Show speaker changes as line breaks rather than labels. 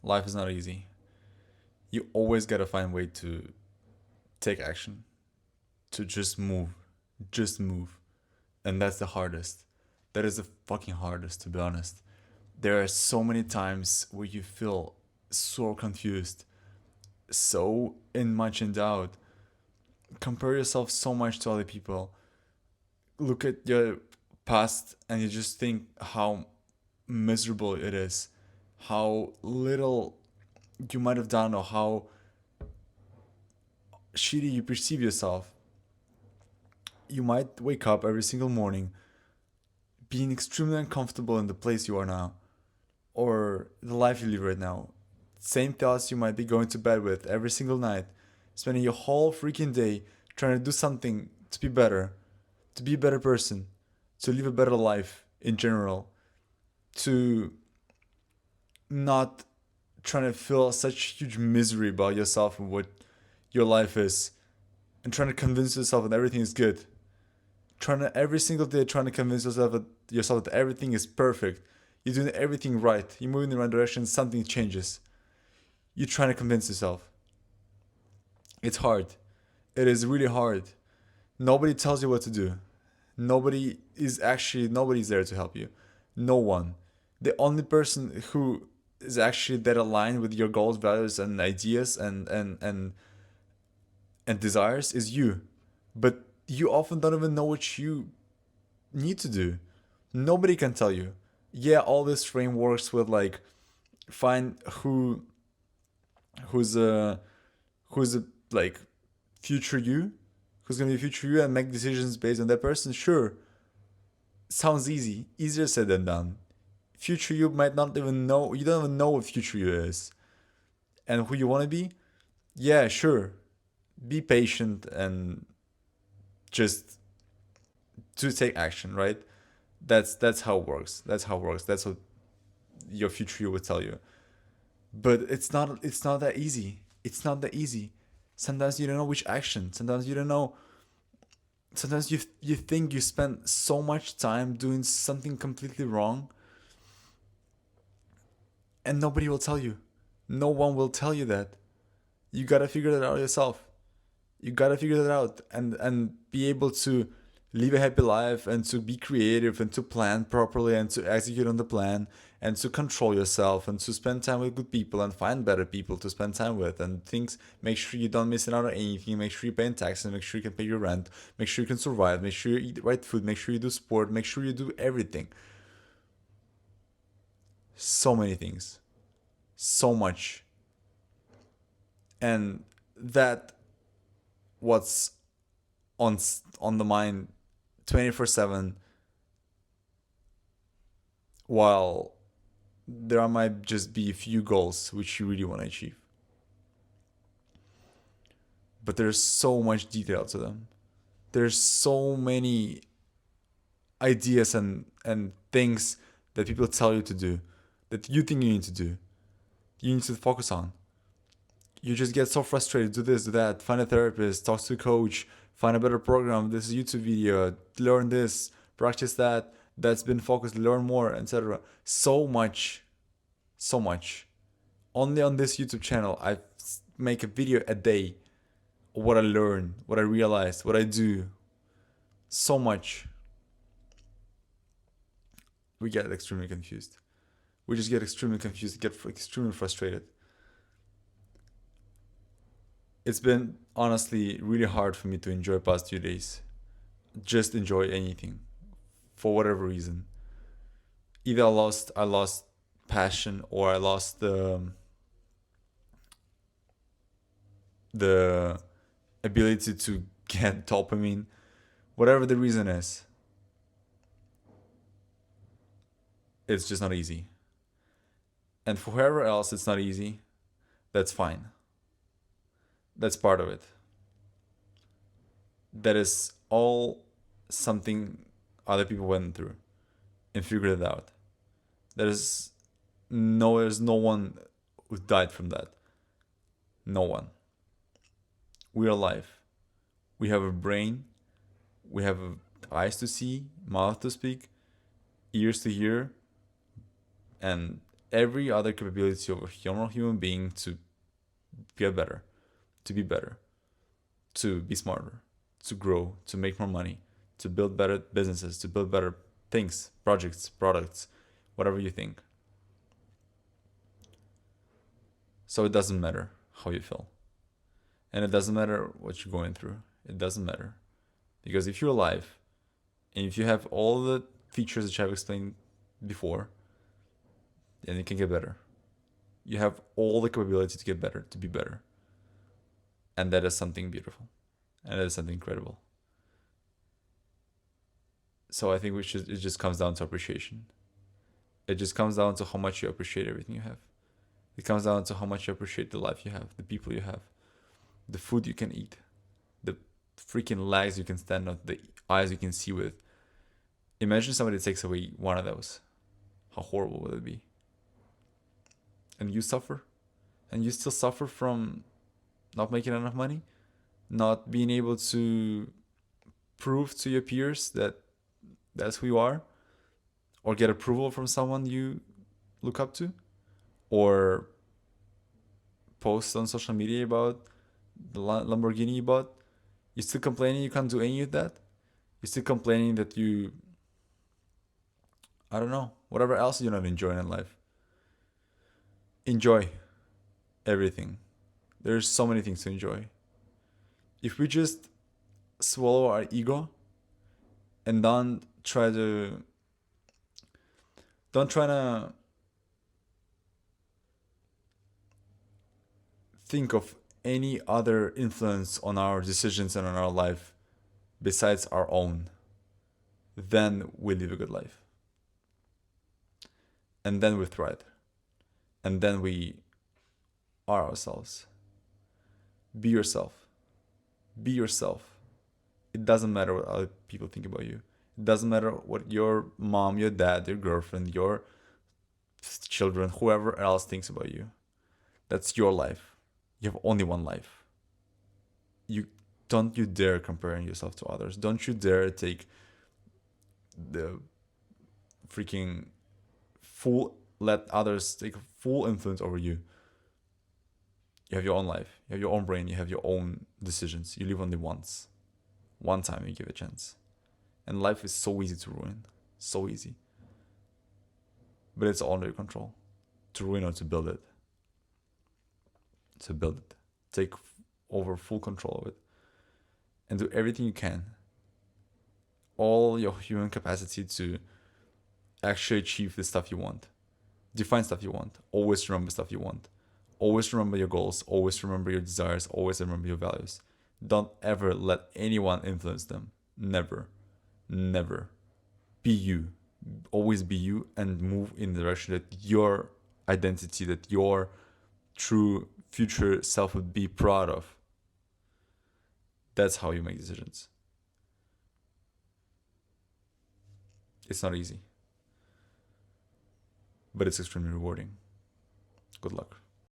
life is not easy. You always gotta find a way to take action, to just move. And that's the hardest. That is the fucking hardest, to be honest. There are so many times where you feel so confused, so in much in doubt. Compare yourself so much to other people. Look at your past and you just think how miserable it is, how little you might have done, or how shitty you perceive yourself. You might wake up every single morning being extremely uncomfortable in the place you are now, or the life you live right now. Same thoughts you might be going to bed with every single night, spending your whole freaking day trying to do something to be better, to be a better person, to live a better life in general, to not trying to feel such huge misery about yourself and what your life is, and trying to convince yourself that everything is good. Trying to every single day trying to convince yourself that everything is perfect. You're doing everything right. You're moving in the right direction. Something changes. You're trying to convince yourself. It's hard. It is really hard. Nobody tells you what to do. Nobody's there to help you. No one. The only person who is actually that aligned with your goals, values, and ideas and desires is you. But you often don't even know what you need to do. Nobody can tell you. Yeah, all these frameworks with like find who's a who's a like future you, who's gonna be future you and make decisions based on that person. Sure, sounds easy, easier said than done. Future you might not even know. You don't even know what future you is and who you want to be. Yeah, sure. Be patient and just to take action, right? That's how it works. That's how it works. That's what your future you would tell you. But it's not that easy. It's not that easy. Sometimes you don't know which action. Sometimes you don't know. Sometimes you think you spend so much time doing something completely wrong, and nobody will tell you. No one will tell you that. You gotta figure that out yourself. You gotta figure that out and be able to live a happy life and to be creative and to plan properly and to execute on the plan and to control yourself and to spend time with good people and find better people to spend time with and things. Make sure you don't miss out on anything. Make sure you pay taxes. Make sure you can pay your rent. Make sure you can survive. Make sure you eat the right food. Make sure you do sport. Make sure you do everything. So many things. So much. And that what's on on the mind 24/7, while there might just be a few goals which you really want to achieve, but there's so much detail to them. There's so many ideas and things that people tell you to do that you think you need to do, you need to focus on. You just get so frustrated. Do this, do that. Find a therapist. Talk to a coach. Find a better program. This YouTube video. Learn this. Practice that. That's been focused. Learn more, etc. So much, so much. Only on this YouTube channel, I make a video a day. What I learn, what I realize, what I do. So much. We get extremely confused. We just get extremely confused. Get extremely frustrated. It's been honestly really hard for me to enjoy past 2 days. Just enjoy anything for whatever reason. Either I lost passion or I lost the ability to get dopamine. Whatever the reason is, it's just not easy. And for whoever else it's not easy, that's fine. That's part of it. That is all something other people went through and figured it out. There's no one who died from that. No one. We are alive. We have a brain. We have eyes to see, mouth to speak, ears to hear, and every other capability of a normal human being to get better, to be better, to be smarter, to grow, to make more money, to build better businesses, to build better things, projects, products, whatever you think. So it doesn't matter how you feel. And it doesn't matter what you're going through. It doesn't matter. Because if you're alive, and if you have all the features that I've explained before, then you can get better. You have all the capability to get better, to be better. And that is something beautiful. And that is something incredible. So I think it just comes down to appreciation. It just comes down to how much you appreciate everything you have. It comes down to how much you appreciate the life you have, the people you have, the food you can eat, the freaking legs you can stand on, the eyes you can see with. Imagine somebody takes away one of those. How horrible would it be? And you suffer? And you still suffer from not making enough money? Not being able to prove to your peers that that's who you are? Or get approval from someone you look up to? Or post on social media about the Lamborghini you bought? You're still complaining you can't do any of that? You're still complaining that you, I don't know, whatever else you're not enjoying in life. Enjoy everything. There's so many things to enjoy. If we just swallow our ego and don't try to think of any other influence on our decisions and on our life besides our own, then we live a good life. And then we thrive. And then we are ourselves. Be yourself. Be yourself. It doesn't matter what other people think about you. It doesn't matter what your mom, your dad, your girlfriend, your children, whoever else thinks about you. That's your life. You have only one life. Don't you dare comparing yourself to others. Don't you dare take the freaking let others take full influence over you. You have your own life. You have your own brain. You have your own decisions. You live only once. One time you give a chance. And life is so easy to ruin. So easy. But it's all under your control. To ruin or to build it. To build it. Take over full control of it. And do everything you can. All your human capacity to actually achieve the stuff you want. Define stuff you want. Always remember stuff you want. Always remember your goals. Always remember your desires. Always remember your values. Don't ever let anyone influence them. Never. Never. Be you. Always be you and move in the direction that your identity, that your true future self would be proud of. That's how you make decisions. It's not easy. But it's extremely rewarding. Good luck.